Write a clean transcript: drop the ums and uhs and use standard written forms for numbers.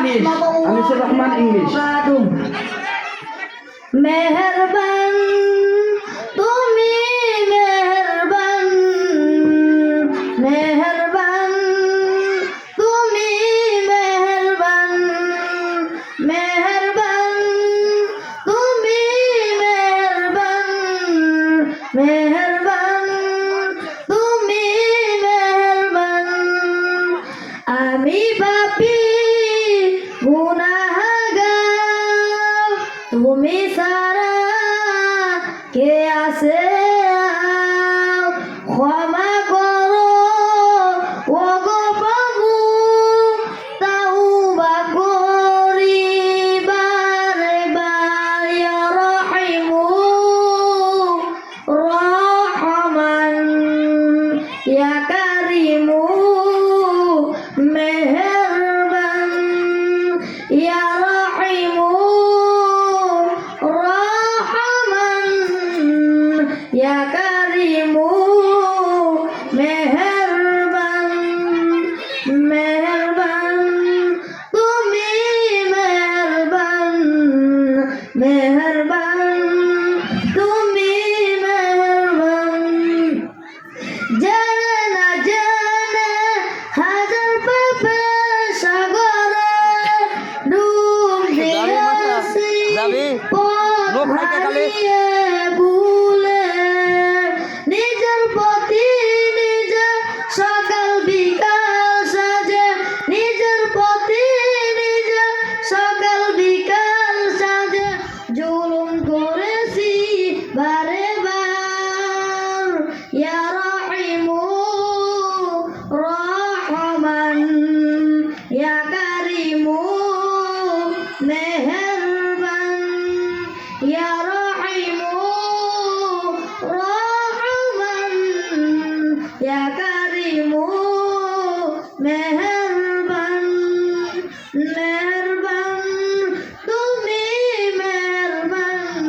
Anisur Rahman English. मेहरबान তুমি মেহরবান মেহরবান তুমি মেহরবান মেহরবান তুমি মেহরবান মেহরবান তুমি মেহরবান আমি পাপী গুনাহগার তুমি সারা কে আছে ক্ষমা করো ও গো প্রভু তাওবা করি বারে বার ইয়া রহিমু রহমান ইয়া কারিমু মেহেরবান ইয়া রহিমু রহমান ইয়া কারিমু মেহেরবান মেহেরবান তুমি মেহেরবান মেহেরবান তুমি মেহেরবান জানে না জানে হাজার পাপের সাগরে ডুব দিয়েছি পথ হারিয়ে ভুলে নিজের প্রতি নিজে সকাল বিকাল সাজে নিজের প্রতি নিজে সকাল বিকাল সাজে জুলুম করেছি বারে বার ইয়া রহিমু রহমান ইয়া কারিমু মেহেরবান ইয়া রহিমু রহমান ইয়া কারিমু মেহেরবান মেহেরবান তুমি মেহেরবান